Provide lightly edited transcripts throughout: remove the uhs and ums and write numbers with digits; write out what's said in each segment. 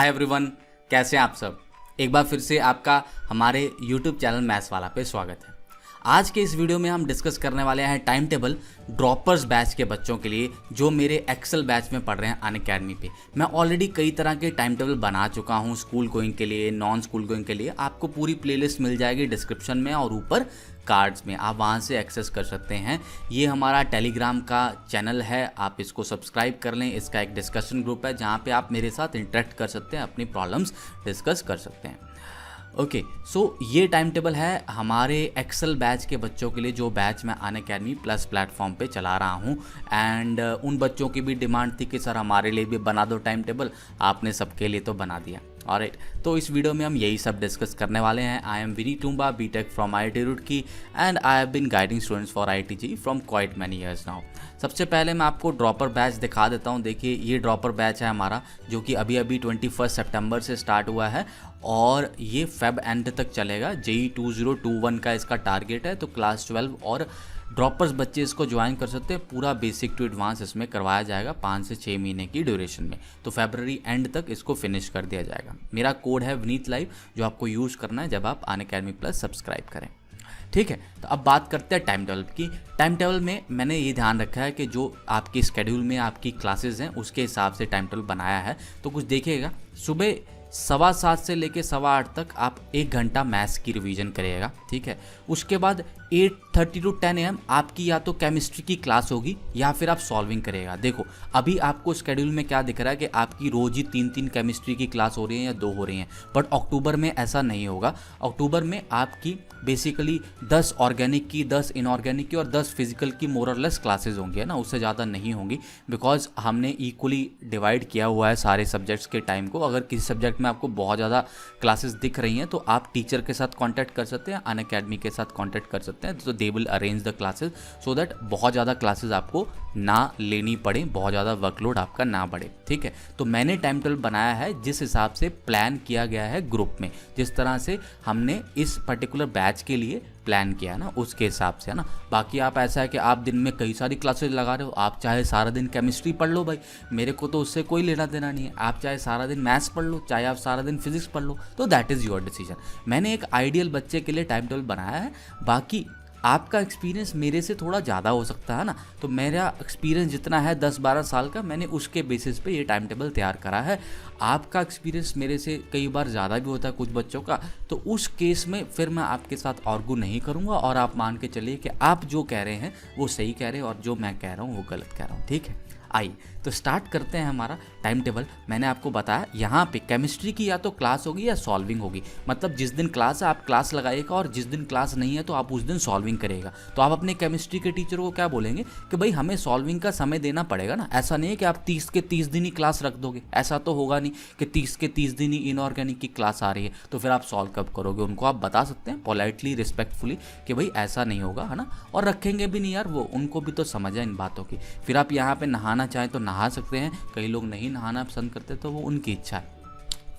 Hi everyone, कैसे हैं आप सब। एक बार फिर से आपका हमारे YouTube चैनल मैथ्स वाला पे स्वागत है। आज के इस वीडियो में हम डिस्कस करने वाले हैं टाइम टेबल ड्रॉपर्स बैच के बच्चों के लिए जो मेरे एक्सेल बैच में पढ़ रहे हैं अनअकैडमी पे। मैं ऑलरेडी कई तरह के टाइम टेबल बना चुका हूँ, स्कूल गोइंग के लिए, नॉन स्कूल गोइंग के लिए। आपको पूरी प्लेलिस्ट मिल जाएगी डिस्क्रिप्शन में और ऊपर कार्ड्स में, आप वहाँ से एक्सेस कर सकते हैं। ये हमारा टेलीग्राम का चैनल है, आप इसको सब्सक्राइब कर लें। इसका एक डिस्कशन ग्रुप है जहाँ पे आप मेरे साथ इंटरेक्ट कर सकते हैं, अपनी प्रॉब्लम्स डिस्कस कर सकते हैं। ओके, सो ये टाइम टेबल है हमारे एक्सेल बैच के बच्चों के लिए जो बैच मैं अनअकैडमी प्लस प्लेटफॉर्म पे चला रहा हूँ। एंड उन बच्चों की भी डिमांड थी कि सर हमारे लिए भी बना दो टाइम टेबल, आपने सबके लिए तो बना दिया। ऑलराइट, तो इस वीडियो में हम यही सब डिस्कस करने वाले हैं। I am Vini Toomba, BTech from IIT Roorkee and I have been guiding students for IIT from quite many years now. सबसे पहले मैं आपको ड्रॉपर बैच दिखा देता हूँ। देखिए, ये ड्रॉपर बैच है हमारा जो कि अभी 21 सितंबर से स्टार्ट हुआ है और ये फेब एंड तक चलेगा। JEE 2021 का इसका टारगेट है, तो क्लास 12 और ड्रॉपर्स बच्चे इसको ज्वाइन कर सकते हैं। पूरा बेसिक टू एडवांस इसमें करवाया जाएगा 5 से 6 महीने की ड्यूरेशन में, तो फरवरी एंड तक इसको फिनिश कर दिया जाएगा। मेरा कोड है विनीत लाइव जो आपको यूज़ करना है जब आप अनअकैडमी प्लस सब्सक्राइब करें। ठीक है, तो अब बात करते हैं टाइम टेबल की। टाइम टेबल में मैंने ये ध्यान रखा है कि जो आपकी स्केड्यूल में आपकी क्लासेस हैं उसके हिसाब से टाइम टेबल बनाया है। तो कुछ देखिएगा, सुबह 7:15 से लेके 8:15 तक आप 1 घंटा मैथ्स की रिवीजन करिएगा। ठीक है, उसके बाद 8:30 to 10 AM आपकी या तो केमिस्ट्री की क्लास होगी या फिर आप सॉल्विंग करिएगा। देखो, अभी आपको स्केड्यूल में क्या दिख रहा है कि आपकी रोज़ ही 3-3 केमिस्ट्री की क्लास हो रही है या 2 हो रही हैं, बट अक्टूबर में ऐसा नहीं होगा। अक्टूबर में आपकी बेसिकली 10 ऑर्गेनिक की, 10 इनऑर्गेनिक की और 10 फिजिकल की मोरलेस क्लासेज होंगी, है ना, उससे ज़्यादा नहीं होंगी। बिकॉज हमने इक्वली डिवाइड किया हुआ है सारे सब्जेक्ट्स के टाइम को। अगर किसी सब्जेक्ट में आपको बहुत ज़्यादा क्लासेस दिख रही हैं तो आप टीचर के साथ कांटेक्ट कर सकते हैं, अनअकैडमी के साथ कांटेक्ट कर सकते हैं, तो they will arrange the classes so that बहुत ज़्यादा क्लासेस आपको ना लेनी पड़े, बहुत ज़्यादा वर्कलोड आपका ना बढ़े। ठीक है, तो मैंने टाइम टेबल बनाया है जिस हिसाब से प्लान किया गया है ग्रुप में, जिस तरह से हमने इस पर्टिकुलर बैच के लिए प्लान किया ना, उसके हिसाब से, है ना। बाकी आप ऐसा है कि आप दिन में कई सारी क्लासेस लगा रहे हो, आप चाहे सारा दिन केमिस्ट्री पढ़ लो भाई, मेरे को तो उससे कोई लेना देना नहीं है। आप चाहे सारा दिन मैथ्स पढ़ लो, चाहे आप सारा दिन फिजिक्स पढ़ लो, तो दैट इज़ योर डिसीजन। मैंने एक आइडियल बच्चे के लिए टाइम टेबल बनाया है। बाकी आपका एक्सपीरियंस मेरे से थोड़ा ज़्यादा हो सकता है ना, तो मेरा एक्सपीरियंस जितना है 10-12 साल का, मैंने उसके बेसिस पे ये टाइम टेबल तैयार करा है। आपका एक्सपीरियंस मेरे से कई बार ज़्यादा भी होता है कुछ बच्चों का, तो उस केस में फिर मैं आपके साथ आर्गू नहीं करूँगा और आप मान के चलिए कि आप जो कह रहे हैं वो सही कह रहे हैं और जो मैं कह रहा हूँ वो गलत कह रहा हूँ। ठीक है, आइए तो स्टार्ट करते हैं हमारा टाइम टेबल। मैंने आपको बताया यहाँ पे केमिस्ट्री की या तो क्लास होगी या सॉल्विंग होगी, मतलब जिस दिन क्लास है आप क्लास लगाइएगा और जिस दिन क्लास नहीं है तो आप उस दिन सॉल्विंग करिएगा। तो आप अपने केमिस्ट्री के टीचर को क्या बोलेंगे कि भाई हमें सॉल्विंग का समय देना पड़ेगा ना। ऐसा नहीं है कि आप 30 के 30 दिन ही क्लास रख दोगे, ऐसा तो होगा नहीं कि 30 के 30 दिन ही इनऑर्गेनिक की क्लास आ रही है तो फिर आप सॉल्व कब करोगे। उनको आप बता सकते हैं पोलाइटली, रिस्पेक्टफुली कि भाई ऐसा नहीं होगा, है ना, और रखेंगे भी नहीं यार, वो उनको भी तो समझ है इन बातों की। फिर आप यहाँ पे नहाना चाहें तो नहा सकते हैं, कई लोग नहीं नहाना पसंद करते तो वो उनकी इच्छा है।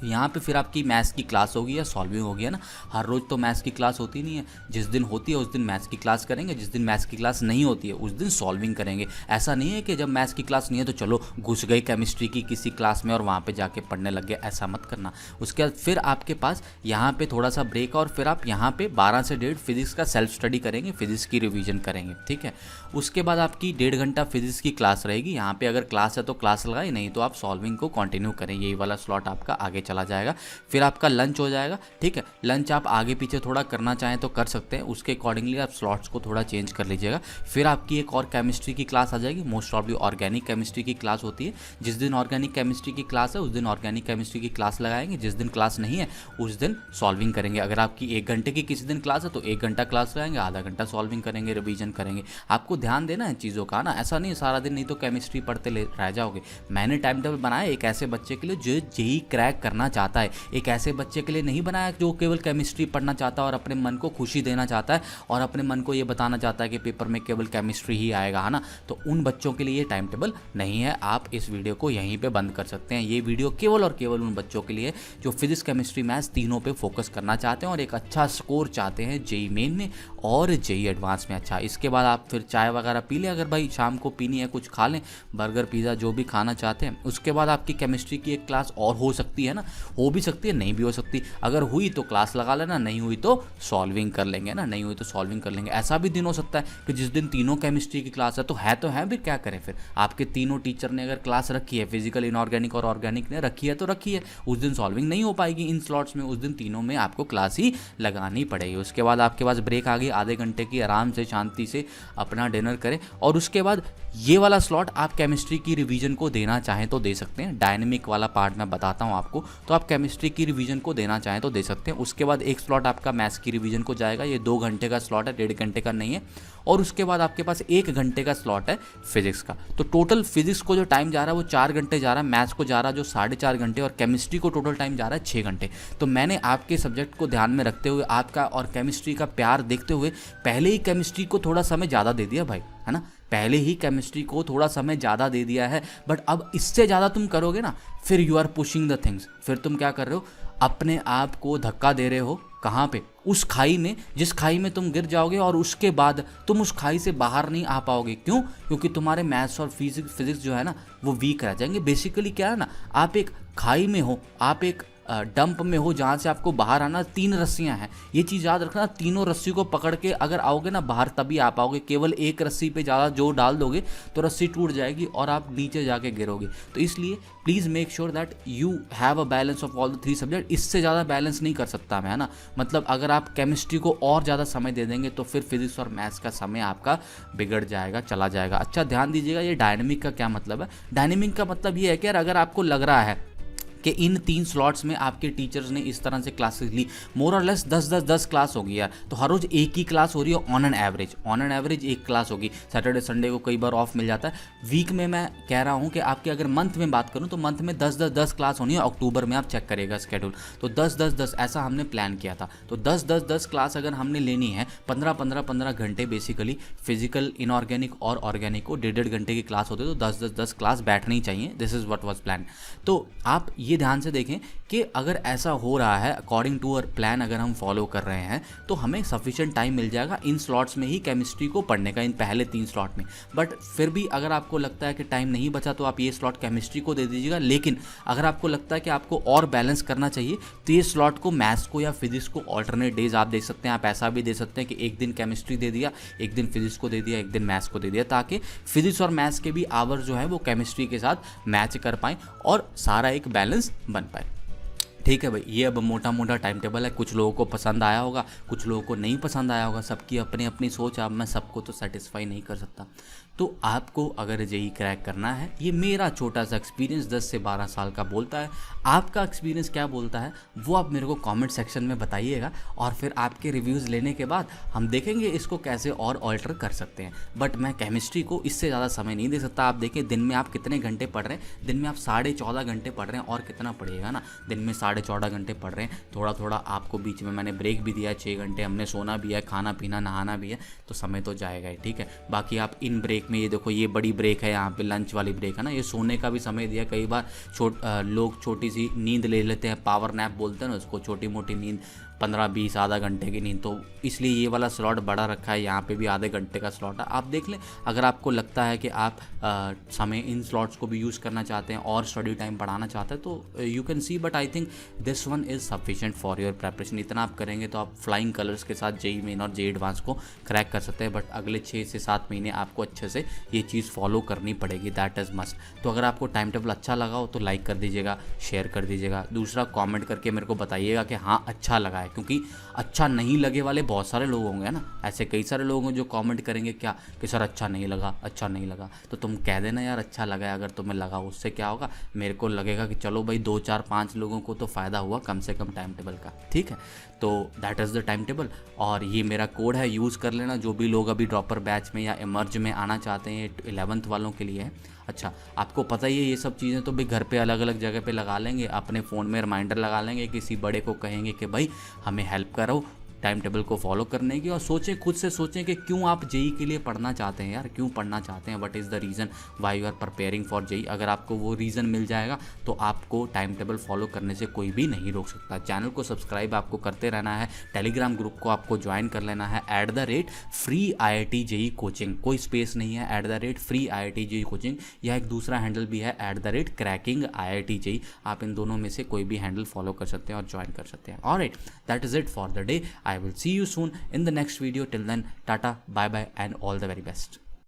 यहाँ पे फिर आपकी मैथ्स की क्लास होगी या सॉल्विंग होगी, है ना। हर रोज़ तो मैथ्स की क्लास होती नहीं है, जिस दिन होती है उस दिन मैथ्स की क्लास करेंगे, जिस दिन मैथ्स की क्लास नहीं होती है उस दिन सॉल्विंग करेंगे। ऐसा नहीं है कि जब मैथ्स की क्लास नहीं है तो चलो घुस गए केमिस्ट्री की किसी क्लास में और वहाँ पे जाके पढ़ने लग गए, ऐसा मत करना। उसके बाद फिर आपके पास यहाँ पे थोड़ा सा ब्रेक और फिर आप यहाँ पे 12 से 1.5 फिजिक्स का सेल्फ स्टडी करेंगे, फिजिक्स की रिविजन करेंगे। ठीक है, उसके बाद आपकी 1.5 घंटा फिजिक्स की क्लास रहेगी। यहाँ पे अगर क्लास है तो क्लास लगाए, नहीं तो आप सॉल्विंग को कंटिन्यू करें, यही वाला स्लॉट आपका आगे चला जाएगा। फिर आपका लंच हो जाएगा। ठीक है, लंच आप आगे पीछे थोड़ा करना चाहें तो कर सकते हैं, उसके अकॉर्डिंगली आप स्लॉट्स को थोड़ा चेंज कर लीजिएगा। फिर आपकी एक और केमिस्ट्री की क्लास आ जाएगी, मोस्ट ऑफली ऑर्गेनिक केमिस्ट्री की क्लास होती है। जिस दिन ऑर्गेनिक केमिस्ट्री की क्लास है उस दिन ऑर्गेनिक केमिस्ट्री की क्लास लगाएंगे, जिस दिन क्लास नहीं है उस दिन सॉल्विंग करेंगे। अगर आपकी 1 घंटे की किसी दिन क्लास है तो 1 घंटा क्लास लगाएंगे, आधा घंटा सॉल्विंग करेंगे, रिवीजन करेंगे। आपको ध्यान देना है चीज़ों का ना, ऐसा नहीं सारा दिन नहीं तो केमिस्ट्री पढ़ते रह जाओगे। मैंने टाइम टेबल बनाया एक ऐसे बच्चे के लिए जो JEE क्रैक करना चाहता है, एक ऐसे बच्चे के लिए नहीं बनाया जो केवल केमिस्ट्री पढ़ना चाहता है और अपने मन को खुशी देना चाहता है और अपने मन को ये बताना चाहता है कि पेपर में केवल केमिस्ट्री ही आएगा, है ना। तो उन बच्चों के लिए ये टाइम टेबल नहीं है। आप इस वीडियो को यहीं पे बंद कर सकते हैं। ये वीडियो केवल और केवल उन बच्चों के लिए जो फिजिक्स, केमिस्ट्री, मैथ्स तीनों पे फोकस करना चाहते हैं और एक अच्छा स्कोर चाहते हैं JEE मेन में और JEE एडवांस में। अच्छा, इसके बाद आप फिर चाय वगैरह पी लें, अगर भाई शाम को पीनी है कुछ खा लें, बर्गर पिज़्ज़ा जो भी खाना चाहते हैं। उसके बाद आपकी केमिस्ट्री की एक क्लास और हो सकती है ना, हो भी सकती है, नहीं भी हो सकती। अगर हुई तो क्लास लगा लेना, नहीं हुई तो सॉल्विंग कर लेंगे ना, नहीं हुई तो सॉल्विंग कर लेंगे। ऐसा भी दिन हो सकता है कि जिस दिन तीनों केमिस्ट्री की क्लास है तो है फिर क्या करें, फिर आपके तीनों टीचर ने अगर क्लास रखी है, फिजिकल, इनऑर्गेनिक और ऑर्गेनिक ने रखी है तो रखी है, उस दिन सॉल्विंग नहीं हो पाएगी इन स्लॉट्स में, उस दिन तीनों में आपको क्लास ही लगानी पड़ेगी। उसके बाद आपके पास ब्रेक आ गई आधे घंटे की, आराम से शांति से अपना डिनर करें। और उसके बाद ये वाला स्लॉट आप केमिस्ट्री की रिवीजन को देना चाहें तो दे सकते हैं। डायनेमिक वाला पार्ट मैं बताता हूँ आपको, तो आप केमिस्ट्री की रिवीजन को देना चाहें तो दे सकते हैं। उसके बाद एक स्लॉट आपका मैथ्स की रिवीजन को जाएगा, ये 2 घंटे का स्लॉट है, 1.5 घंटे का नहीं है। और उसके बाद आपके पास 1 घंटे का स्लॉट है फिजिक्स का। तो टोटल फिजिक्स को जो टाइम जा रहा है वो 4 घंटे जा रहा है, मैथ्स को जा रहा है जो 4.5 घंटे, और केमिस्ट्री को टोटल टाइम जा रहा है 6 घंटे। तो मैंने आपके सब्जेक्ट को ध्यान में रखते हुए, आपका और केमिस्ट्री का प्यार देखते हुए पहले ही केमिस्ट्री को थोड़ा समय ज़्यादा दे दिया भाई, है ना, पहले ही केमिस्ट्री को थोड़ा समय ज़्यादा दे दिया है। बट अब इससे ज़्यादा तुम करोगे ना, फिर you are pushing the things, फिर तुम क्या कर रहे हो, अपने आप को धक्का दे रहे हो। कहाँ पे? उस खाई में, जिस खाई में तुम गिर जाओगे और उसके बाद तुम उस खाई से बाहर नहीं आ पाओगे। क्यों? क्योंकि तुम्हारे मैथ्स और फिजिक्स जो है ना वो वीक रह जाएंगे। बेसिकली क्या है ना, आप एक खाई में हो, आप एक डंप में हो जहाँ से आपको बाहर आना, 3 रस्सियाँ हैं, ये चीज़ याद रखना, तीनों रस्सी को पकड़ के अगर आओगे ना बाहर तभी आ पाओगे। केवल एक रस्सी पे ज़्यादा जोर डाल दोगे तो रस्सी टूट जाएगी और आप नीचे जाके गिरोगे। तो इसलिए please make sure that you have a balance of all the 3 subject. इससे ज़्यादा बैलेंस नहीं कर सकता मैं, है ना। मतलब अगर आप केमिस्ट्री को और ज़्यादा समय दे देंगे तो फिर फिजिक्स और मैथ्स का समय आपका बिगड़ जाएगा, चला जाएगा। अच्छा ध्यान दीजिएगा, ये डायनेमिक का क्या मतलब है। डायनेमिक का मतलब ये है कि यार अगर आपको लग रहा है कि इन 3 स्लॉट्स में आपके टीचर्स ने इस तरह से क्लासेस ली, मोर और लेस 10 क्लास होगी यार, तो हर रोज़ एक ही क्लास हो रही है ऑन एन एवरेज एक क्लास होगी। सैटरडे संडे को कई बार ऑफ मिल जाता है। वीक में मैं कह रहा हूँ कि आपके अगर मंथ में बात करूँ तो मंथ में 10 क्लास होनी है। अक्टूबर में आप चेक करिएगा स्केड्यूल, तो 10 ऐसा हमने प्लान किया था। तो 10 क्लास अगर हमने लेनी है, 15 घंटे बेसिकली फिजिकल, इनऑर्गेनिक और ऑर्गेनिक को 1.5 घंटे की क्लास होती है, तो 10 क्लास बैठनी चाहिए। This is what was plan. तो आप ये ध्यान से देखें कि अगर ऐसा हो रहा है अकॉर्डिंग टू अवर प्लान, अगर हम फॉलो कर रहे हैं तो हमें सफिशिएंट टाइम मिल जाएगा इन स्लॉट्स में ही केमिस्ट्री को पढ़ने का, इन पहले 3 स्लॉट में। बट फिर भी अगर आपको लगता है कि टाइम नहीं बचा तो आप ये स्लॉट केमिस्ट्री को दे दीजिएगा। लेकिन अगर आपको लगता है कि आपको और बैलेंस करना चाहिए तो ये स्लॉट को मैथ्स को या फिजिक्स को ऑल्टरनेट डेज आप दे सकते हैं। आप ऐसा भी दे सकते हैं कि एक दिन केमिस्ट्री दे दिया, एक दिन फिजिक्स को दे दिया, एक दिन मैथ्स को दे दिया, ताकि फिजिक्स और मैथ्स के भी आवर्स जो है वो केमिस्ट्री के साथ मैच कर पाएँ और सारा एक बैलेंस बन पाए। ठीक है भाई, ये अब मोटा मोटा टाइम टेबल है। कुछ लोगों को पसंद आया होगा, कुछ लोगों को नहीं पसंद आया होगा, सबकी अपनी अपनी सोच है। अब मैं सबको तो सेटिस्फाई नहीं कर सकता। तो आपको अगर जेईई क्रैक करना है, ये मेरा छोटा सा एक्सपीरियंस 10 से 12 साल का बोलता है। आपका एक्सपीरियंस क्या बोलता है वो आप मेरे को कमेंट सेक्शन में बताइएगा, और फिर आपके रिव्यूज़ लेने के बाद हम देखेंगे इसको कैसे और ऑल्टर कर सकते हैं। बट मैं केमिस्ट्री को इससे ज़्यादा समय नहीं दे सकता। आप देखें दिन में आप कितने घंटे पढ़ रहे हैं, दिन में आप 14.5 घंटे पढ़ रहे हैं, और कितना पढ़िएगा ना, दिन में 14.5 घंटे पढ़ रहे हैं। थोड़ा थोड़ा आपको बीच में मैंने ब्रेक भी दिया है, 6 घंटे हमने सोना भी है, खाना पीना नहाना भी है, तो समय तो जाएगा ही। ठीक है, बाकी आप इन ब्रेक में, ये देखो ये बड़ी ब्रेक है, यहाँ पे लंच वाली ब्रेक है ना, ये सोने का भी समय दिया। कई बार लोग छोटी सी नींद ले लेते हैं, पावर नैप बोलते हैं ना उसको, छोटी मोटी नींद, 15-20 आधा घंटे की नींद, तो इसलिए ये वाला स्लॉट बड़ा रखा है। यहाँ पे भी आधे घंटे का स्लॉट है, आप देख लें। अगर आपको लगता है कि आप समय इन स्लॉट्स को भी यूज़ करना चाहते हैं और स्टडी टाइम बढ़ाना चाहते हैं तो you can see, but I think this one is sufficient for your preparation. इतना आप करेंगे तो आप फ्लाइंग कलर्स के साथ जेईई मेन और जेईई एडवांस को क्रैक कर सकते हैं। बट अगले 6 से 7 महीने आपको अच्छे से ये चीज़ फॉलो करनी पड़ेगी, दैट इज़ मस्ट। तो अगर आपको टाइम टेबल अच्छा लगा हो तो लाइक कर दीजिएगा, शेयर कर दीजिएगा। दूसरा, कॉमेंट करके मेरे को बताइएगा कि हाँ अच्छा लगा है, क्योंकि अच्छा नहीं लगे वाले बहुत सारे लोग होंगे ना, ऐसे कई सारे लोग होंगे जो कमेंट करेंगे क्या कि सर अच्छा नहीं लगा, अच्छा नहीं लगा। तो तुम कह देना यार अच्छा लगा है, अगर तुम्हें लगा, उससे क्या होगा, मेरे को लगेगा कि चलो भाई 2 4 5 लोगों को तो फ़ायदा हुआ कम से कम टाइम टेबल का। ठीक है, तो that is the time table, और ये मेरा कोड है, यूज़ कर लेना। जो भी लोग अभी ड्रॉपर बैच में या इमर्ज में आना चाहते हैं, 11th वालों के लिए है। अच्छा, आपको पता ही है ये सब चीज़ें तो भी घर पे अलग अलग जगह पे लगा लेंगे, अपने फ़ोन में रिमाइंडर लगा लेंगे, किसी बड़े को कहेंगे कि भाई हमें हेल्प करो, टाइम टेबल को फॉलो करने की, और सोचें, खुद से सोचें कि क्यों आप जेई के लिए पढ़ना चाहते हैं यार, क्यों पढ़ना चाहते हैं, what is the reason why you are preparing for JEE. अगर आपको वो रीज़न मिल जाएगा तो आपको टाइम टेबल फॉलो करने से कोई भी नहीं रोक सकता। चैनल को सब्सक्राइब आपको करते रहना है, टेलीग्राम ग्रुप को आपको ज्वाइन कर लेना है @free IIT JEE कोचिंग, कोई स्पेस नहीं है, @free IIT JEE कोचिंग, या एक दूसरा हैंडल भी है @cracking IIT JEE। आप इन दोनों में से कोई भी हैंडल फॉलो कर सकते हैं और ज्वाइन कर सकते हैं। Alright, that is it for the day. I will see you soon in the next video. Till then, tata, bye bye and all the very best.